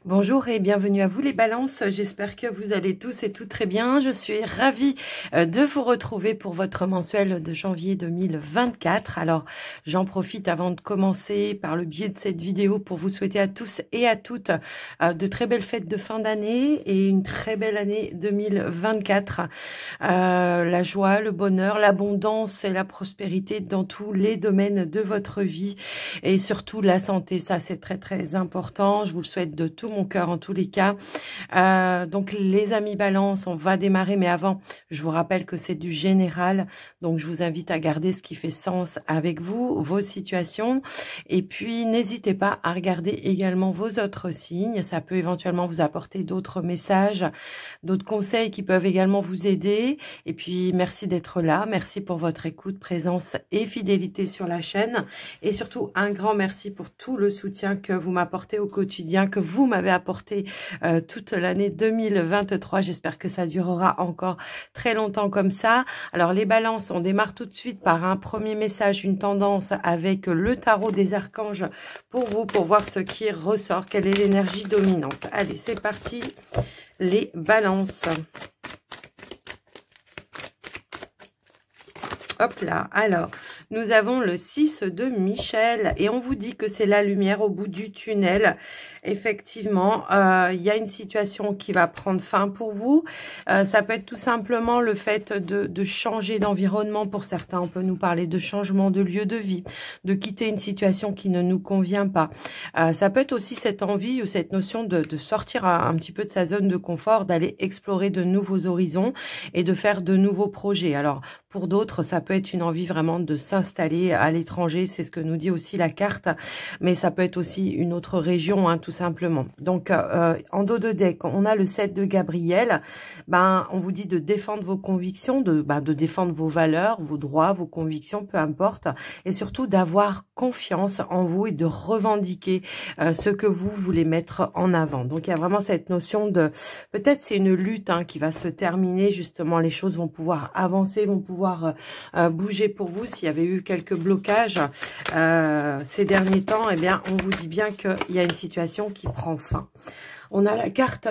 Bonjour et bienvenue à vous les balances, j'espère que vous allez tous et toutes très bien. Je suis ravie de vous retrouver pour votre mensuel de janvier 2024. Alors j'en profite avant de commencer par le biais de cette vidéo pour vous souhaiter à tous et à toutes de très belles fêtes de fin d'année et une très belle année 2024. La joie, le bonheur, l'abondance et la prospérité dans tous les domaines de votre vie et surtout la santé, ça c'est très important. Je vous le souhaite de tout mon cœur en tous les cas. Donc les amis balance, on va démarrer, mais avant je vous rappelle que c'est du général, donc je vous invite à garder ce qui fait sens avec vous, vos situations, et puis n'hésitez pas à regarder également vos autres signes, ça peut éventuellement vous apporter d'autres messages, d'autres conseils qui peuvent également vous aider. Et puis merci d'être là, merci pour votre écoute, présence et fidélité sur la chaîne, et surtout un grand merci pour tout le soutien que vous m'apportez au quotidien, que vous m'avez apporté toute l'année 2023. J'espère que ça durera encore très longtemps comme ça. Alors les balances, on démarre tout de suite par un premier message, une tendance avec le tarot des archanges pour vous, pour voir ce qui ressort, quelle est l'énergie dominante. Allez, c'est parti les balances. Hop là, alors, nous avons le 6 de Michel et on vous dit que c'est la lumière au bout du tunnel. Effectivement, il y a une situation qui va prendre fin pour vous. Ça peut être tout simplement le fait de changer d'environnement. Pour certains, on peut nous parler de changement de lieu de vie, de quitter une situation qui ne nous convient pas. Ça peut être aussi cette envie ou cette notion de sortir un petit peu de sa zone de confort, d'aller explorer de nouveaux horizons et de faire de nouveaux projets. Alors, pour d'autres, ça peut être une envie vraiment de s'installer à l'étranger, c'est ce que nous dit aussi la carte, mais ça peut être aussi une autre région, hein, tout simplement. Donc, en dos de deck, on a le 7 de Gabriel. On vous dit de défendre vos convictions, de défendre vos valeurs, vos droits, vos convictions, peu importe, et surtout d'avoir confiance en vous et de revendiquer ce que vous voulez mettre en avant. Donc, il y a vraiment cette notion de, peut-être c'est une lutte qui va se terminer, justement, les choses vont pouvoir avancer, vont pouvoir bouger pour vous. S'il y avait eu quelques blocages ces derniers temps, eh bien, on vous dit bien qu'il y a une situation qui prend fin. On a la carte...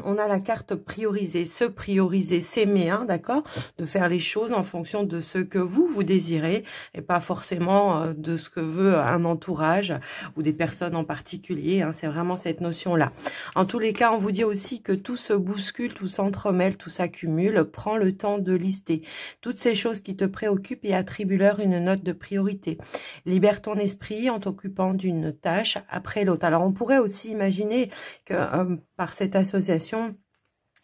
On a la carte prioriser, se prioriser, s'aimer, d'accord, de faire les choses en fonction de ce que vous désirez et pas forcément de ce que veut un entourage ou des personnes en particulier, c'est vraiment cette notion-là. En tous les cas, on vous dit aussi que tout se bouscule, tout s'entremêle, tout s'accumule. Prends le temps de lister toutes ces choses qui te préoccupent et attribue-leur une note de priorité. Libère ton esprit en t'occupant d'une tâche après l'autre. Alors, on pourrait aussi imaginer que par cette association,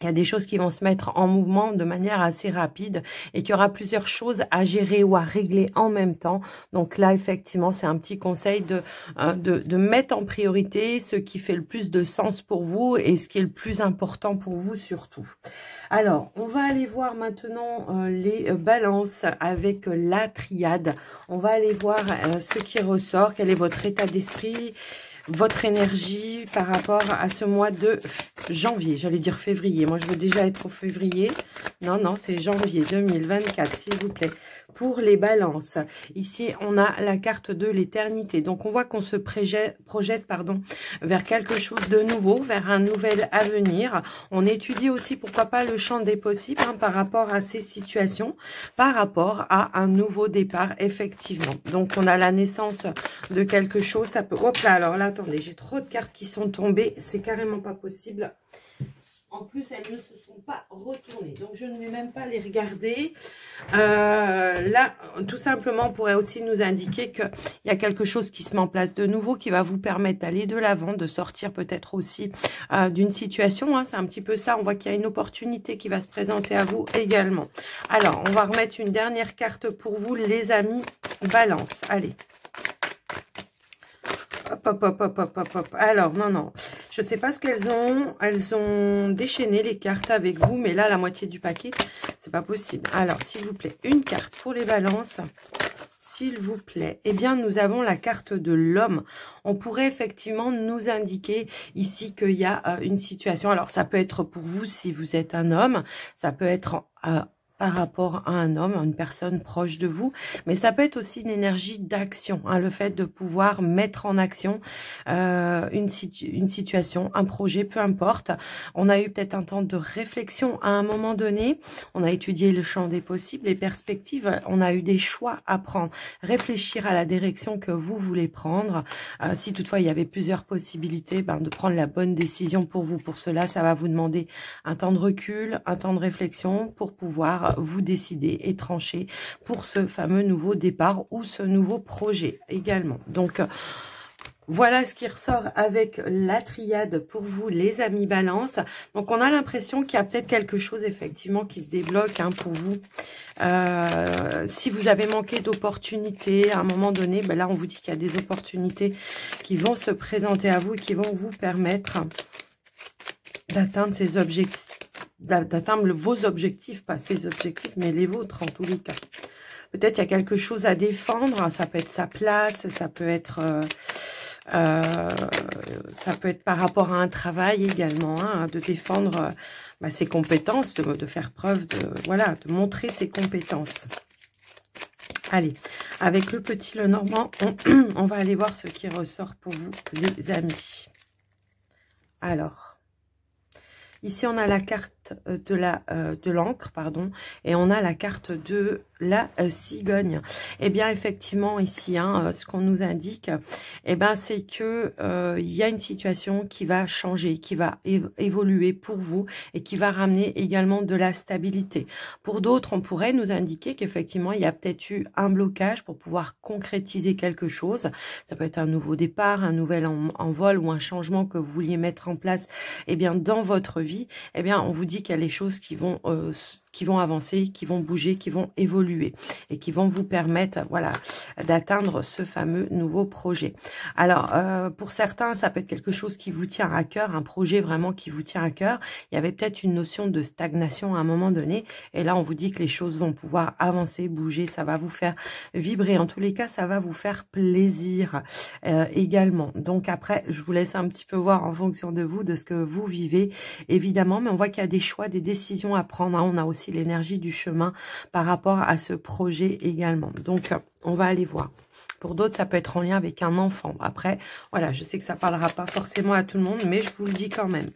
il y a des choses qui vont se mettre en mouvement de manière assez rapide et qu'il y aura plusieurs choses à gérer ou à régler en même temps. Donc là, effectivement, c'est un petit conseil de mettre en priorité ce qui fait le plus de sens pour vous et ce qui est le plus important pour vous surtout. Alors, on va aller voir maintenant les balances avec la triade. On va aller voir ce qui ressort, quel est votre état d'esprit, votre énergie par rapport à ce mois de janvier. J'allais dire février. Moi, je veux déjà être au février. Non, c'est janvier 2024, s'il vous plaît. Pour les balances, ici, on a la carte de l'éternité. Donc, on voit qu'on se projette vers quelque chose de nouveau, vers un nouvel avenir. On étudie aussi, pourquoi pas, le champ des possibles par rapport à ces situations, par rapport à un nouveau départ, effectivement. Donc, on a la naissance de quelque chose. Ça peut... Hop là, alors là, attendez, j'ai trop de cartes qui sont tombées. C'est carrément pas possible. En plus, elles ne se sont pas retournées. Donc, je ne vais même pas les regarder. Là, tout simplement, on pourrait aussi nous indiquer qu'il y a quelque chose qui se met en place de nouveau, qui va vous permettre d'aller de l'avant, de sortir peut-être aussi d'une situation. C'est un petit peu ça. On voit qu'il y a une opportunité qui va se présenter à vous également. Alors, on va remettre une dernière carte pour vous, les amis balance. Allez. Hop. Alors, non. Je ne sais pas ce qu'elles ont. Elles ont déchaîné les cartes avec vous. Mais là, la moitié du paquet, c'est pas possible. Alors, s'il vous plaît, une carte pour les balances. S'il vous plaît. Eh bien, nous avons la carte de l'homme. On pourrait effectivement nous indiquer ici qu'il y a une situation. Alors, ça peut être pour vous si vous êtes un homme. Ça peut être... par rapport à un homme, à une personne proche de vous, mais ça peut être aussi une énergie d'action, hein, le fait de pouvoir mettre en action une situation, un projet, peu importe. On a eu peut-être un temps de réflexion à un moment donné, on a étudié le champ des possibles, les perspectives, on a eu des choix à prendre, réfléchir à la direction que vous voulez prendre. Si toutefois il y avait plusieurs possibilités, de prendre la bonne décision pour vous. Pour cela, ça va vous demander un temps de recul, un temps de réflexion pour pouvoir vous décider et trancher pour ce fameux nouveau départ ou ce nouveau projet également. Donc, voilà ce qui ressort avec la triade pour vous, les amis Balance. Donc, on a l'impression qu'il y a peut-être quelque chose, effectivement, qui se débloque pour vous. Si vous avez manqué d'opportunités à un moment donné, là, on vous dit qu'il y a des opportunités qui vont se présenter à vous et qui vont vous permettre d'atteindre ces objectifs, d'atteindre vos objectifs, pas ces objectifs, mais les vôtres en tous les cas. Peut-être il y a quelque chose à défendre, ça peut être sa place, ça peut être par rapport à un travail également, de défendre ses compétences, de faire preuve de montrer ses compétences. Allez, avec le petit Lenormand, on va aller voir ce qui ressort pour vous, les amis. Alors, ici, on a la carte de l'encre, pardon, et on a la carte de la cigogne. Eh bien, effectivement, ici, ce qu'on nous indique, c'est que il y a une situation qui va changer, qui va évoluer pour vous et qui va ramener également de la stabilité. Pour d'autres, on pourrait nous indiquer qu'effectivement, il y a peut-être eu un blocage pour pouvoir concrétiser quelque chose. Ça peut être un nouveau départ, un nouvel envol ou un changement que vous vouliez mettre en place, dans votre vie. On vous dit qu'il y a les choses qui vont avancer, qui vont bouger, qui vont évoluer et qui vont vous permettre, d'atteindre ce fameux nouveau projet. Alors, pour certains, ça peut être quelque chose qui vous tient à cœur, un projet vraiment qui vous tient à cœur. Il y avait peut-être une notion de stagnation à un moment donné, et là, on vous dit que les choses vont pouvoir avancer, bouger, ça va vous faire vibrer. En tous les cas, ça va vous faire plaisir également. Donc après, je vous laisse un petit peu voir en fonction de vous, de ce que vous vivez, évidemment, mais on voit qu'il y a des choix, des décisions à prendre. On a aussi l'énergie du chemin par rapport à ce projet également. Donc, on va aller voir. Pour d'autres, ça peut être en lien avec un enfant. Après, voilà, je sais que ça ne parlera pas forcément à tout le monde, mais je vous le dis quand même.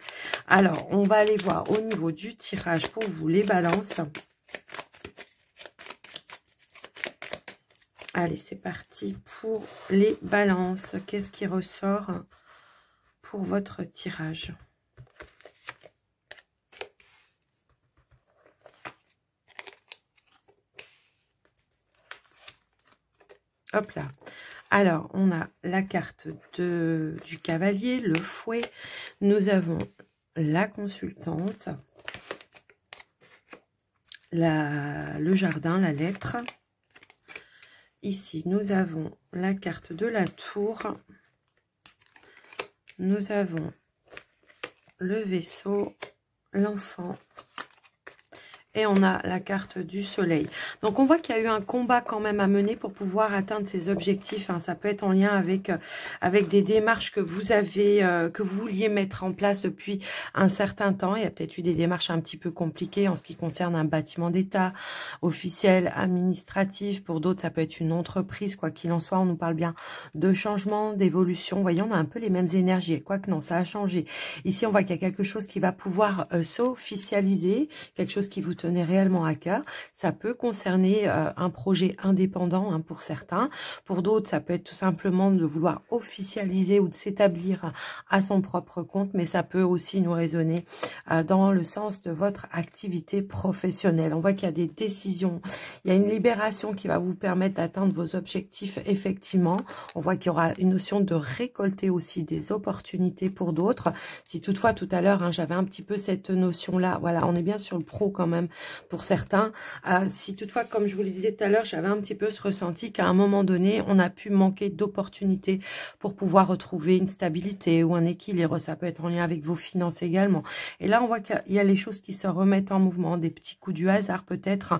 Alors, on va aller voir au niveau du tirage pour vous, les balances. Allez, c'est parti pour les balances. Qu'est-ce qui ressort pour votre tirage ? Hop là. Alors, on a la carte du cavalier, le fouet. Nous avons la consultante, le jardin, la lettre. Ici, nous avons la carte de la tour. Nous avons le vaisseau, l'enfant. Et on a la carte du soleil. Donc, on voit qu'il y a eu un combat quand même à mener pour pouvoir atteindre ces objectifs. Ça peut être en lien avec des démarches que vous avez, que vous vouliez mettre en place depuis un certain temps. Il y a peut-être eu des démarches un petit peu compliquées en ce qui concerne un bâtiment d'État, officiel, administratif. Pour d'autres, ça peut être une entreprise. Quoi qu'il en soit, on nous parle bien de changement, d'évolution. Vous voyez, on a un peu les mêmes énergies. Quoique non, ça a changé. Ici, on voit qu'il y a quelque chose qui va pouvoir s'officialiser, quelque chose qui vous tenez réellement à cœur. Ça peut concerner un projet indépendant pour certains. Pour d'autres, ça peut être tout simplement de vouloir officialiser ou de s'établir à son propre compte, mais ça peut aussi nous résonner dans le sens de votre activité professionnelle. On voit qu'il y a des décisions, il y a une libération qui va vous permettre d'atteindre vos objectifs effectivement. On voit qu'il y aura une notion de récolter aussi des opportunités pour d'autres. Si toutefois tout à l'heure, j'avais un petit peu cette notion-là, voilà, on est bien sur le pro quand même pour certains. Si toutefois, comme je vous le disais tout à l'heure, j'avais un petit peu ce ressenti qu'à un moment donné, on a pu manquer d'opportunités pour pouvoir retrouver une stabilité ou un équilibre. Ça peut être en lien avec vos finances également. Et là, on voit qu'il y a les choses qui se remettent en mouvement, des petits coups du hasard peut-être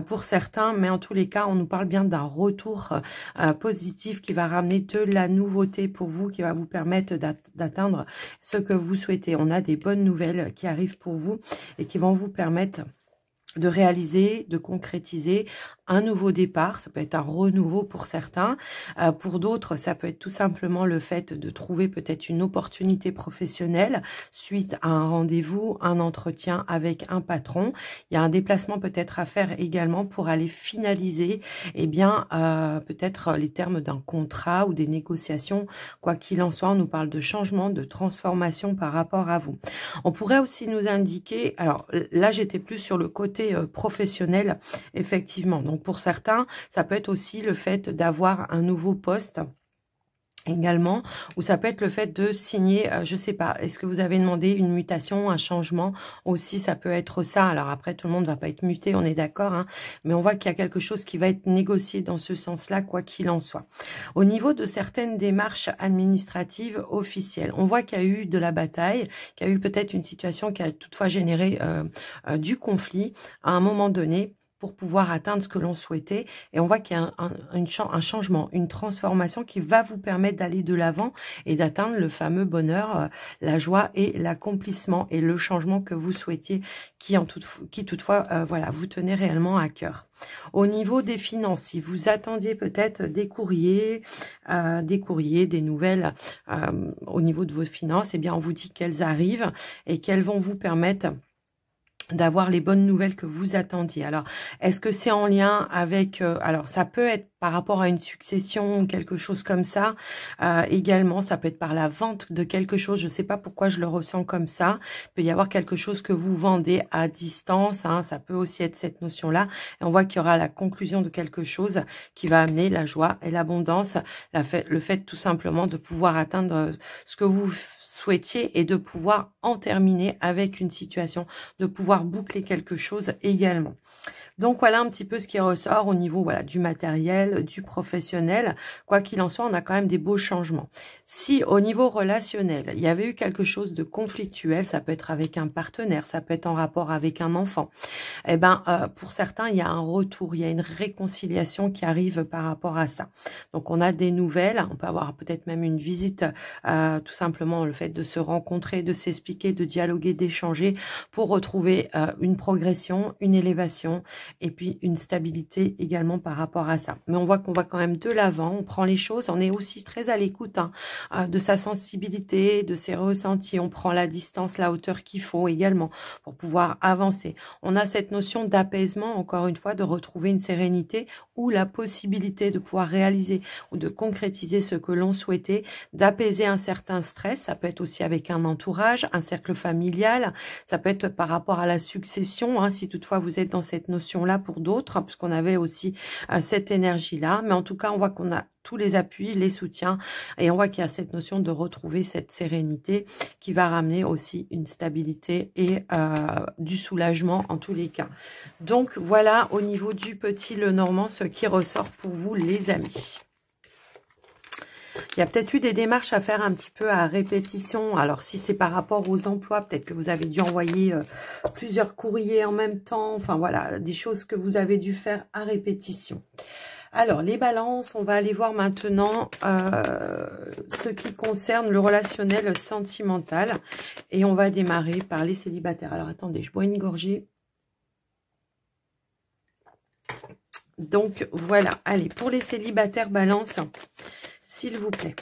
pour certains, mais en tous les cas, on nous parle bien d'un retour positif qui va ramener de la nouveauté pour vous, qui va vous permettre d'atteindre ce que vous souhaitez. On a des bonnes nouvelles qui arrivent pour vous et qui vont vous permettre de réaliser, de concrétiser un nouveau départ. Ça peut être un renouveau pour certains. Pour d'autres, ça peut être tout simplement le fait de trouver peut-être une opportunité professionnelle suite à un rendez-vous, un entretien avec un patron. Il y a un déplacement peut-être à faire également pour aller finaliser peut-être les termes d'un contrat ou des négociations. Quoi qu'il en soit, on nous parle de changement, de transformation par rapport à vous. On pourrait aussi nous indiquer, alors là j'étais plus sur le côté professionnel, effectivement. Donc pour certains, ça peut être aussi le fait d'avoir un nouveau poste également, ou ça peut être le fait de signer, je sais pas, est-ce que vous avez demandé une mutation, un changement aussi, ça peut être ça. Alors après, tout le monde ne va pas être muté, on est d'accord, hein, mais on voit qu'il y a quelque chose qui va être négocié dans ce sens-là, quoi qu'il en soit. Au niveau de certaines démarches administratives officielles, on voit qu'il y a eu de la bataille, qu'il y a eu peut-être une situation qui a toutefois généré du conflit à un moment donné, pour pouvoir atteindre ce que l'on souhaitait. Et on voit qu'il y a un changement, une transformation qui va vous permettre d'aller de l'avant et d'atteindre le fameux bonheur, la joie et l'accomplissement et le changement que vous souhaitiez, qui toutefois, voilà, vous tenez réellement à cœur. Au niveau des finances, si vous attendiez peut-être des courriers, des nouvelles au niveau de vos finances, eh bien on vous dit qu'elles arrivent et qu'elles vont vous permettre d'avoir les bonnes nouvelles que vous attendiez. Alors, est-ce que c'est en lien avec... alors, ça peut être par rapport à une succession ou quelque chose comme ça. Également, ça peut être par la vente de quelque chose. Je ne sais pas pourquoi je le ressens comme ça. Il peut y avoir quelque chose que vous vendez à distance. Hein, ça peut aussi être cette notion-là. Et on voit qu'il y aura la conclusion de quelque chose qui va amener la joie et l'abondance. Le fait tout simplement de pouvoir atteindre ce que vous souhaitiez et de pouvoir en terminer avec une situation, de pouvoir boucler quelque chose également. Donc voilà un petit peu ce qui ressort au niveau voilà du matériel, du professionnel. Quoi qu'il en soit, on a quand même des beaux changements. Si au niveau relationnel, il y avait eu quelque chose de conflictuel, ça peut être avec un partenaire, ça peut être en rapport avec un enfant. Eh ben, pour certains, il y a un retour, il y a une réconciliation qui arrive par rapport à ça. Donc on a des nouvelles, on peut avoir peut-être même une visite, tout simplement le fait de se rencontrer, de s'expliquer, de dialoguer, d'échanger pour retrouver une progression, une élévation et puis une stabilité également par rapport à ça. Mais on voit qu'on va quand même de l'avant, on prend les choses, on est aussi très à l'écoute de sa sensibilité, de ses ressentis, on prend la distance, la hauteur qu'il faut également pour pouvoir avancer. On a cette notion d'apaisement, encore une fois, de retrouver une sérénité ou la possibilité de pouvoir réaliser ou de concrétiser ce que l'on souhaitait, d'apaiser un certain stress. Ça peut être aussi avec un entourage, un cercle familial, ça peut être par rapport à la succession, hein, si toutefois vous êtes dans cette notion-là pour d'autres, puisqu'on avait aussi cette énergie-là. Mais en tout cas, on voit qu'on a tous les appuis, les soutiens, et on voit qu'il y a cette notion de retrouver cette sérénité qui va ramener aussi une stabilité et du soulagement en tous les cas. Donc voilà au niveau du petit Lenormand ce qui ressort pour vous les amis. Il y a peut-être eu des démarches à faire un petit peu à répétition. Alors, si c'est par rapport aux emplois, peut-être que vous avez dû envoyer plusieurs courriers en même temps. Enfin, voilà, des choses que vous avez dû faire à répétition. Alors, les balances, on va aller voir maintenant ce qui concerne le relationnel sentimental. Et on va démarrer par les célibataires. Alors, attendez, je bois une gorgée. Donc, voilà. Allez, pour les célibataires, balance, s'il vous plaît.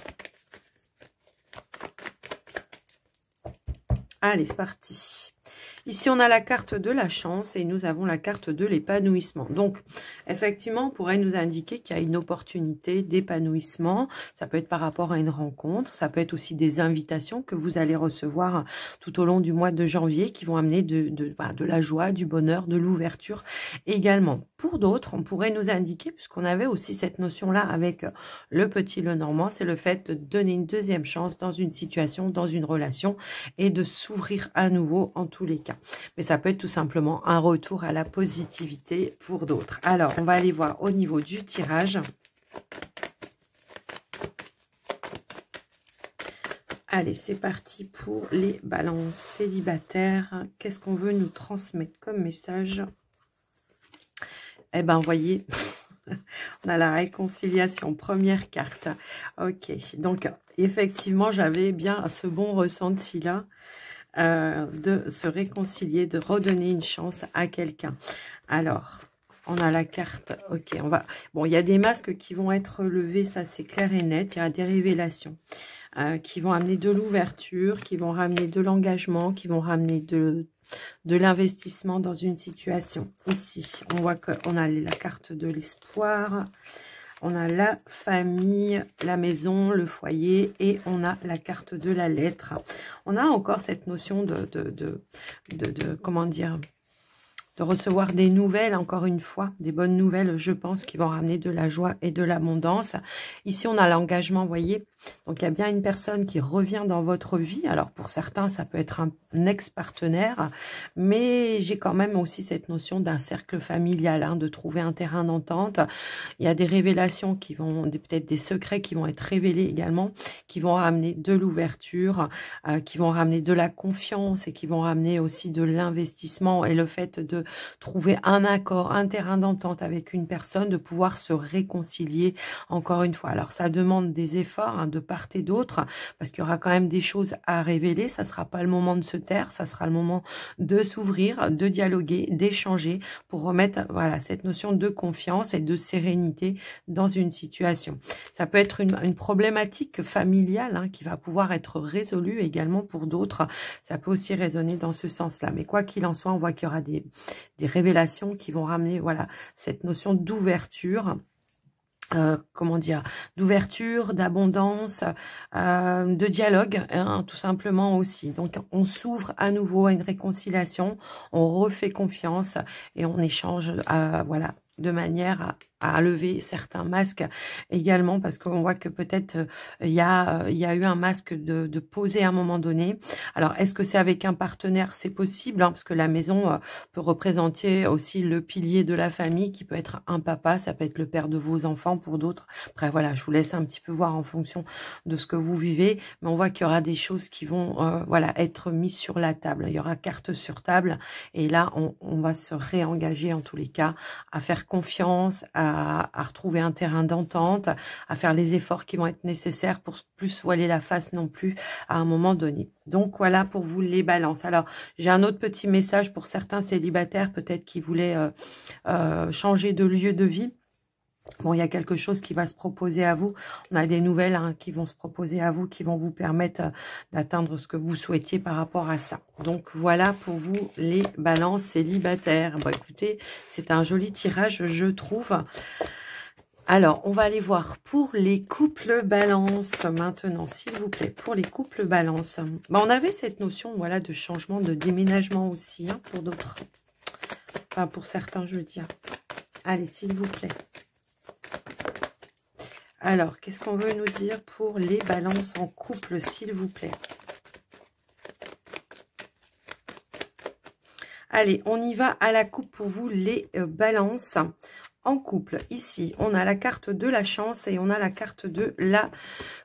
Allez, c'est parti. Ici, on a la carte de la chance et nous avons la carte de l'épanouissement. Donc, effectivement, on pourrait nous indiquer qu'il y a une opportunité d'épanouissement. Ça peut être par rapport à une rencontre. Ça peut être aussi des invitations que vous allez recevoir tout au long du mois de janvier qui vont amener de la joie, du bonheur, de l'ouverture également. Pour d'autres, on pourrait nous indiquer, puisqu'on avait aussi cette notion-là avec le petit Lenormand, c'est le fait de donner une deuxième chance dans une situation, dans une relation et de s'ouvrir à nouveau en tous les cas. Mais ça peut être tout simplement un retour à la positivité pour d'autres. Alors, on va aller voir au niveau du tirage. Allez, c'est parti pour les balances célibataires. Qu'est-ce qu'on veut nous transmettre comme message? Eh ben, voyez, on a la réconciliation, première carte. Ok, donc effectivement, j'avais bien ce bon ressenti-là. de se réconcilier, de redonner une chance à quelqu'un. Alors, on a la carte, ok, on va... Bon, il y a des masques qui vont être levés, ça c'est clair et net, il y a des révélations qui vont amener de l'ouverture, qui vont ramener de l'engagement, qui vont ramener de l'investissement dans une situation. Ici, on voit qu'on a la carte de l'espoir, on a la famille, la maison, le foyer et on a la carte de la lettre. On a encore cette notion comment dire, de recevoir des nouvelles, encore une fois, des bonnes nouvelles, je pense, qui vont ramener de la joie et de l'abondance. Ici, on a l'engagement, vous voyez. Donc, il y a bien une personne qui revient dans votre vie. Alors, pour certains, ça peut être un ex-partenaire, mais j'ai quand même aussi cette notion d'un cercle familial, hein, de trouver un terrain d'entente. Il y a des révélations qui vont, peut-être des secrets qui vont être révélés également, qui vont ramener de l'ouverture, qui vont ramener de la confiance et qui vont ramener aussi de l'investissement et le fait de trouver un accord, un terrain d'entente avec une personne, de pouvoir se réconcilier encore une fois. Alors, ça demande des efforts, hein, de part et d'autre, parce qu'il y aura quand même des choses à révéler. Ça ne sera pas le moment de se taire, ça sera le moment de s'ouvrir, de dialoguer, d'échanger pour remettre, voilà, cette notion de confiance et de sérénité dans une situation. Ça peut être une problématique familiale, hein, qui va pouvoir être résolue également pour d'autres. Ça peut aussi résonner dans ce sens-là. Mais quoi qu'il en soit, on voit qu'il y aura des révélations qui vont ramener, voilà, cette notion d'ouverture, comment dire, d'ouverture, d'abondance, de dialogue, hein, tout simplement aussi. Donc, on s'ouvre à nouveau à une réconciliation, on refait confiance et on échange, voilà, de manière à lever certains masques également, parce qu'on voit que peut-être il y a eu un masque de poser à un moment donné. Alors, est-ce que c'est avec un partenaire? C'est possible, hein, parce que la maison peut représenter aussi le pilier de la famille, qui peut être un papa, ça peut être le père de vos enfants pour d'autres. Après, voilà, je vous laisse un petit peu voir en fonction de ce que vous vivez, mais on voit qu'il y aura des choses qui vont voilà, être mises sur la table. Il y aura carte sur table, et là, on va se réengager en tous les cas, à faire confiance, à retrouver un terrain d'entente, à faire les efforts qui vont être nécessaires pour plus voiler la face non plus à un moment donné. Donc voilà pour vous les balances. Alors j'ai un autre petit message pour certains célibataires peut-être qui voulaient changer de lieu de vie. Bon, il y a quelque chose qui va se proposer à vous. On a des nouvelles, hein, qui vont se proposer à vous, qui vont vous permettre d'atteindre ce que vous souhaitiez par rapport à ça. Donc, voilà pour vous les balances célibataires. Bon, écoutez, c'est un joli tirage, je trouve. Alors, on va aller voir pour les couples balance maintenant, s'il vous plaît, pour les couples balance. Bon, on avait cette notion, voilà, de changement, de déménagement aussi, hein, pour d'autres. Enfin, pour certains, je veux dire. Allez, s'il vous plaît. Alors, qu'est-ce qu'on veut nous dire pour les balances en couple, s'il vous plaît? Allez, on y va à la coupe pour vous, les balances en couple. Ici, on a la carte de la chance et on a la carte de la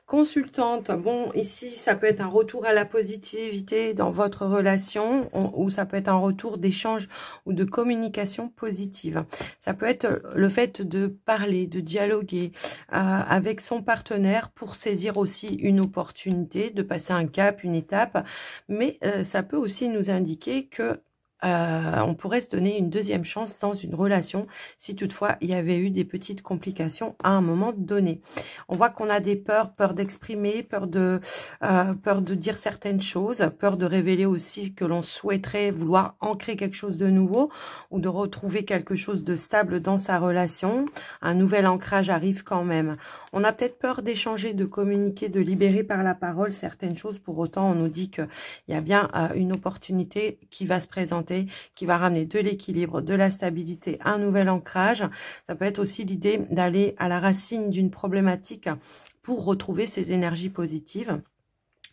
consultante. Bon, ici, ça peut être un retour à la positivité dans votre relation, ou ça peut être un retour d'échange ou de communication positive. Ça peut être le fait de parler, de dialoguer avec son partenaire pour saisir aussi une opportunité, de passer un cap, une étape. Mais ça peut aussi nous indiquer que on pourrait se donner une deuxième chance dans une relation si toutefois il y avait eu des petites complications à un moment donné. On voit qu'on a des peurs, peur d'exprimer, peur de dire certaines choses, peur de révéler aussi que l'on souhaiterait vouloir ancrer quelque chose de nouveau ou de retrouver quelque chose de stable dans sa relation. Un nouvel ancrage arrive quand même. On a peut-être peur d'échanger, de communiquer, de libérer par la parole certaines choses. Pour autant, on nous dit qu'il y a bien une opportunité qui va se présenter, qui va ramener de l'équilibre, de la stabilité, un nouvel ancrage. Ça peut être aussi l'idée d'aller à la racine d'une problématique pour retrouver ses énergies positives.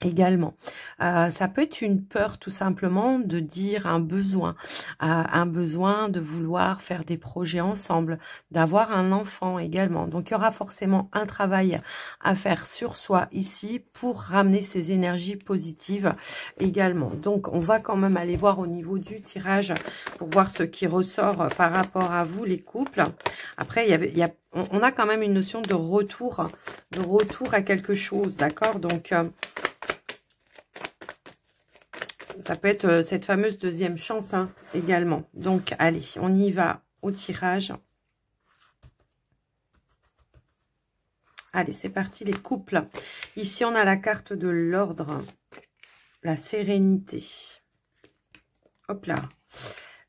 Également, ça peut être une peur tout simplement de dire un besoin de vouloir faire des projets ensemble, d'avoir un enfant également. Donc, il y aura forcément un travail à faire sur soi ici pour ramener ces énergies positives également. Donc, on va quand même aller voir au niveau du tirage pour voir ce qui ressort par rapport à vous, les couples. Après, on a quand même une notion de retour à quelque chose, d'accord? Donc, Ça peut être cette fameuse deuxième chance hein, également. Donc, allez, on y va au tirage. Allez, c'est parti les couples. Ici, on a la carte de l'ordre, la sérénité. Hop là.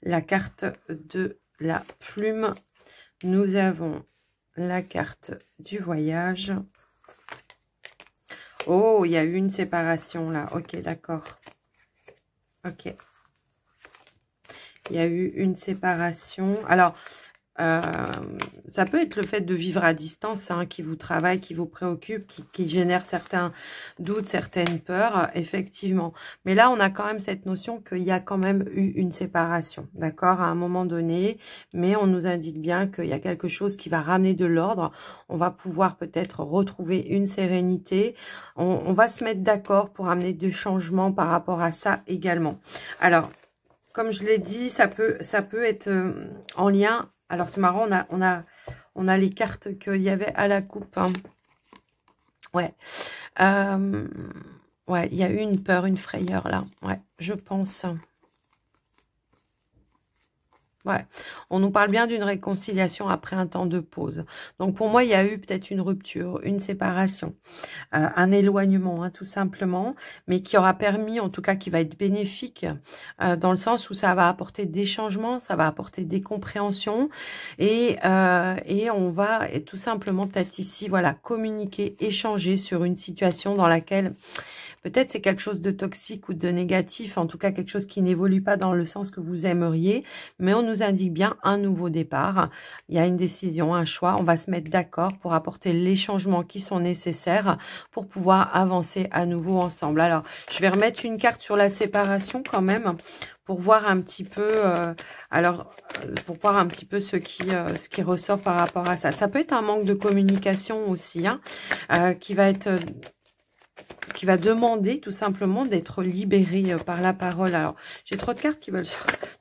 La carte de la plume. Nous avons la carte du voyage. Oh, il y a eu une séparation là. Ok, d'accord. Ok. Il y a eu une séparation. Alors, ça peut être le fait de vivre à distance hein, qui vous travaille, qui vous préoccupe, qui génère certains doutes, certaines peurs, effectivement. Mais là, on a quand même cette notion qu'il y a quand même eu une séparation, d'accord, à un moment donné. Mais on nous indique bien qu'il y a quelque chose qui va ramener de l'ordre. On va pouvoir peut-être retrouver une sérénité. On va se mettre d'accord pour amener du changement par rapport à ça également. Alors, comme je l'ai dit, ça peut être en lien. Alors, c'est marrant, on a les cartes qu'il y avait à la coupe. Hein. Ouais. Ouais, il y a eu une peur, une frayeur là. Ouais, je pense. Ouais, on nous parle bien d'une réconciliation après un temps de pause. Donc, pour moi, il y a eu peut-être une rupture, une séparation, un éloignement, hein, tout simplement, mais qui aura permis, en tout cas, qui va être bénéfique, dans le sens où ça va apporter des changements, ça va apporter des compréhensions, et on va tout simplement peut-être ici, voilà, communiquer, échanger sur une situation dans laquelle peut-être c'est quelque chose de toxique ou de négatif, en tout cas quelque chose qui n'évolue pas dans le sens que vous aimeriez, mais on nous indique bien un nouveau départ. Il y a une décision, un choix, on va se mettre d'accord pour apporter les changements qui sont nécessaires pour pouvoir avancer à nouveau ensemble. Alors, je vais remettre une carte sur la séparation quand même, pour voir un petit peu, pour voir un petit peu ce qui ressort par rapport à ça. Ça peut être un manque de communication aussi, hein, qui va demander tout simplement d'être libéré par la parole. Alors, j'ai trop de cartes qui veulent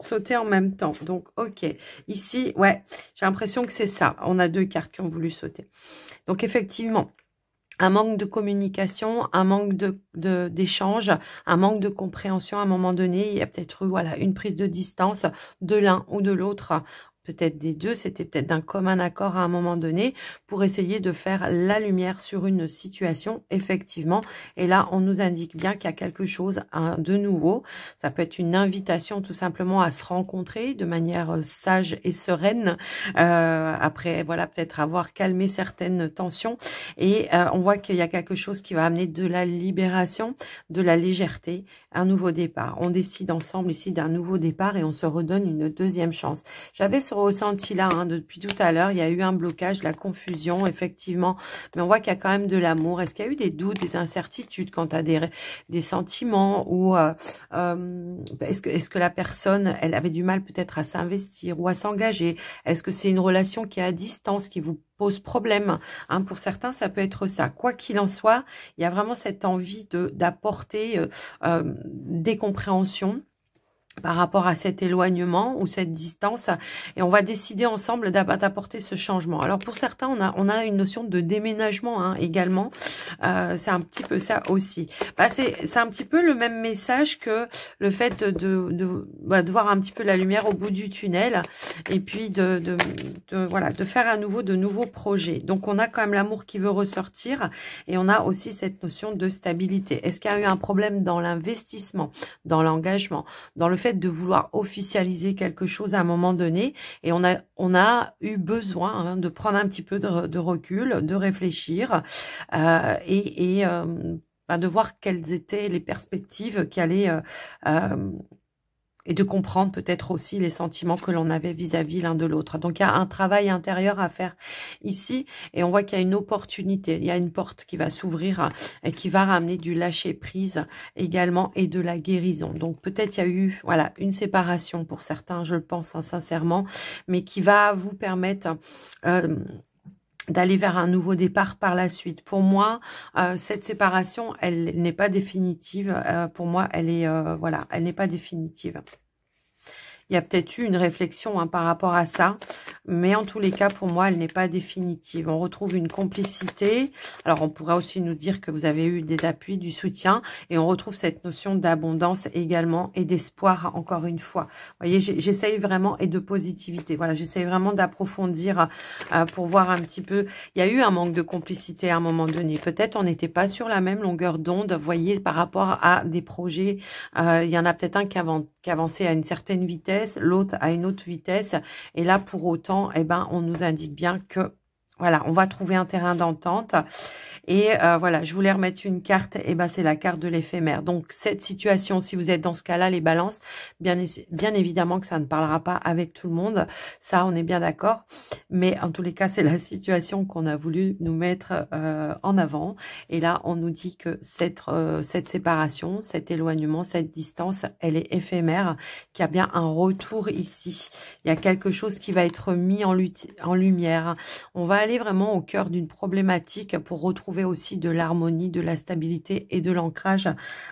sauter en même temps. Donc, ok. Ici, ouais, j'ai l'impression que c'est ça. On a deux cartes qui ont voulu sauter. Donc, effectivement, un manque de communication, un manque d'échange, un manque de compréhension à un moment donné. Il y a peut-être eu voilà, une prise de distance de l'un ou de l'autre. Peut-être des deux, c'était peut-être d'un commun accord à un moment donné pour essayer de faire la lumière sur une situation, effectivement. Et là, on nous indique bien qu'il y a quelque chose de nouveau. Ça peut être une invitation tout simplement à se rencontrer de manière sage et sereine. Après, voilà, peut-être avoir calmé certaines tensions. Et on voit qu'il y a quelque chose qui va amener de la libération, de la légèreté, un nouveau départ. On décide ensemble ici d'un nouveau départ et on se redonne une deuxième chance. J'avais ce ressenti-là hein, depuis tout à l'heure. Il y a eu un blocage, de la confusion, effectivement. Mais on voit qu'il y a quand même de l'amour. Est-ce qu'il y a eu des doutes, des incertitudes quant à des sentiments ou est-ce que la personne, elle avait du mal peut-être à s'investir ou à s'engager? Est-ce que c'est une relation qui est à distance, qui vous pose problème hein? Pour certains, ça peut être ça. Quoi qu'il en soit, il y a vraiment cette envie d'apporter des compréhensions par rapport à cet éloignement ou cette distance, et on va décider ensemble d'apporter ce changement. Alors pour certains, on a une notion de déménagement hein, également, c'est un petit peu ça aussi. Bah, c'est un petit peu le même message que le fait de voir un petit peu la lumière au bout du tunnel, et puis voilà, de faire à nouveau de nouveaux projets. Donc on a quand même l'amour qui veut ressortir, et on a aussi cette notion de stabilité. Est-ce qu'il y a eu un problème dans l'investissement, dans l'engagement, dans le fait de vouloir officialiser quelque chose à un moment donné, et on a eu besoin hein, de prendre un petit peu de recul, de réfléchir de voir quelles étaient les perspectives qui allaient et de comprendre peut-être aussi les sentiments que l'on avait vis-à-vis l'un de l'autre. Donc, il y a un travail intérieur à faire ici, et on voit qu'il y a une opportunité, il y a une porte qui va s'ouvrir et qui va ramener du lâcher-prise également et de la guérison. Donc, peut-être il y a eu voilà une séparation pour certains, je le pense hein, sincèrement, mais qui va vous permettre d'aller vers un nouveau départ par la suite. Pour moi, cette séparation, elle n'est pas définitive. Pour moi, elle est voilà, elle n'est pas définitive. Il y a peut-être eu une réflexion hein, par rapport à ça. Mais en tous les cas, pour moi, elle n'est pas définitive. On retrouve une complicité. Alors, on pourra aussi nous dire que vous avez eu des appuis, du soutien. Et on retrouve cette notion d'abondance également et d'espoir, encore une fois. Vous voyez, j'essaye vraiment, et de positivité. Voilà, j'essaye vraiment d'approfondir pour voir un petit peu. Il y a eu un manque de complicité à un moment donné. Peut-être on n'était pas sur la même longueur d'onde, vous voyez, par rapport à des projets. Il y en a peut-être un qui avançait à une certaine vitesse, l'autre à une autre vitesse. Et là, pour autant, eh ben, on nous indique bien que, voilà, on va trouver un terrain d'entente. Et voilà, je voulais remettre une carte, et ben c'est la carte de l'éphémère. Donc cette situation, si vous êtes dans ce cas-là, les balances, bien évidemment que ça ne parlera pas avec tout le monde, ça on est bien d'accord. Mais en tous les cas, c'est la situation qu'on a voulu nous mettre en avant. Et là, on nous dit que cette séparation, cet éloignement, cette distance, elle est éphémère, qu'il y a bien un retour ici. Il y a quelque chose qui va être mis en lumière. On va aller vraiment au cœur d'une problématique pour retrouver aussi de l'harmonie, de la stabilité et de l'ancrage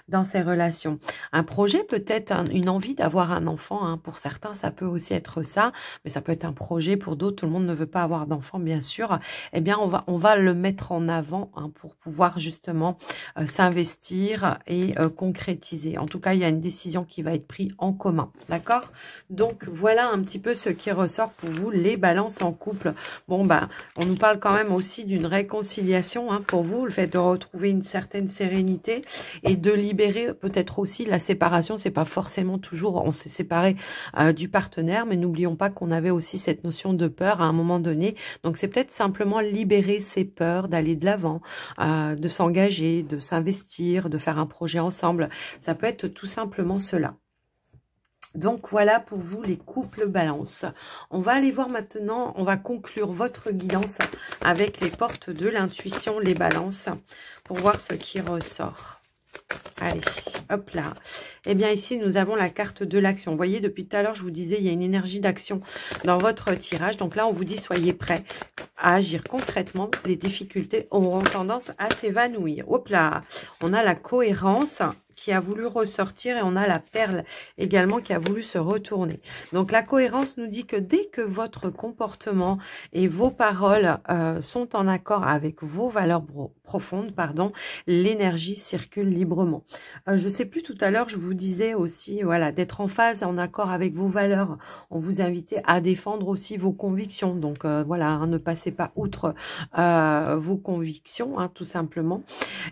dans ces relations. Un projet peut-être une envie d'avoir un enfant. Hein. Pour certains, ça peut aussi être ça, mais ça peut être un projet pour d'autres. Tout le monde ne veut pas avoir d'enfant, bien sûr. Eh bien, on va le mettre en avant hein, pour pouvoir justement s'investir et concrétiser. En tout cas, il y a une décision qui va être prise en commun. D'accord? Donc, voilà un petit peu ce qui ressort pour vous, les balances en couple. Bon, bah, on nous parle quand même aussi d'une réconciliation hein, pour vous, le fait de retrouver une certaine sérénité et de libérer peut-être aussi la séparation. C'est pas forcément toujours on s'est séparé du partenaire, mais n'oublions pas qu'on avait aussi cette notion de peur à un moment donné. Donc c'est peut-être simplement libérer ces peurs, d'aller de l'avant, de s'engager, de s'investir, de faire un projet ensemble. Ça peut être tout simplement cela. Donc voilà pour vous les couples balance. On va aller voir maintenant, on va conclure votre guidance avec les portes de l'intuition, les balances, pour voir ce qui ressort. Allez, hop là. Eh bien ici, nous avons la carte de l'action. Vous voyez, depuis tout à l'heure, je vous disais, il y a une énergie d'action dans votre tirage. Donc là, on vous dit, soyez prêts à agir concrètement. Les difficultés auront tendance à s'évanouir. Hop là, on a la cohérence qui a voulu ressortir et on a la perle également qui a voulu se retourner. Donc la cohérence nous dit que dès que votre comportement et vos paroles sont en accord avec vos valeurs profondes, pardon, l'énergie circule librement. Je sais plus, tout à l'heure je vous disais aussi voilà, d'être en phase, en accord avec vos valeurs. On vous invitait à défendre aussi vos convictions. Donc voilà, hein, ne passez pas outre vos convictions, hein, tout simplement.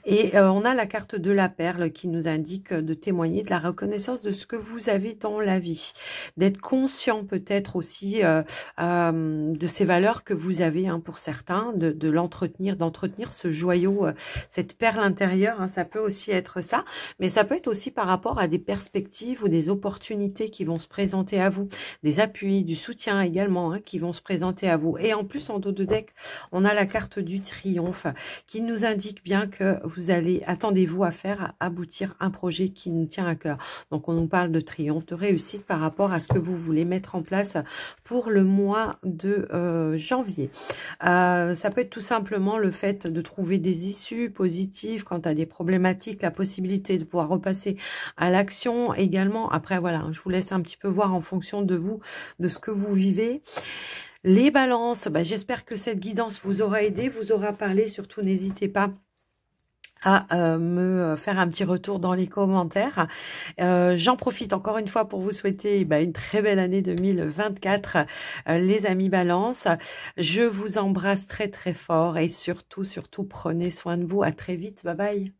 Et on a la carte de la perle qui nous indique de témoigner de la reconnaissance de ce que vous avez dans la vie, d'être conscient peut-être aussi de ces valeurs que vous avez hein, pour certains, de l'entretenir, d'entretenir ce joyau, cette perle intérieure, hein, ça peut aussi être ça, mais ça peut être aussi par rapport à des perspectives ou des opportunités qui vont se présenter à vous, des appuis, du soutien également hein, qui vont se présenter à vous. Et en plus, en dos de deck, on a la carte du triomphe qui nous indique bien que vous allez, attendez-vous à faire aboutir un projet qui nous tient à cœur. Donc on nous parle de triomphe, de réussite par rapport à ce que vous voulez mettre en place pour le mois de janvier. Ça peut être tout simplement le fait de trouver des issues positives quant à des problématiques, la possibilité de pouvoir repasser à l'action également. Après voilà, je vous laisse un petit peu voir en fonction de vous, de ce que vous vivez. Les balances, bah, j'espère que cette guidance vous aura aidé, vous aura parlé. Surtout, n'hésitez pas à me faire un petit retour dans les commentaires. J'en profite encore une fois pour vous souhaiter une très belle année 2024, les amis Balance. Je vous embrasse très très fort et surtout, prenez soin de vous. À très vite. Bye bye.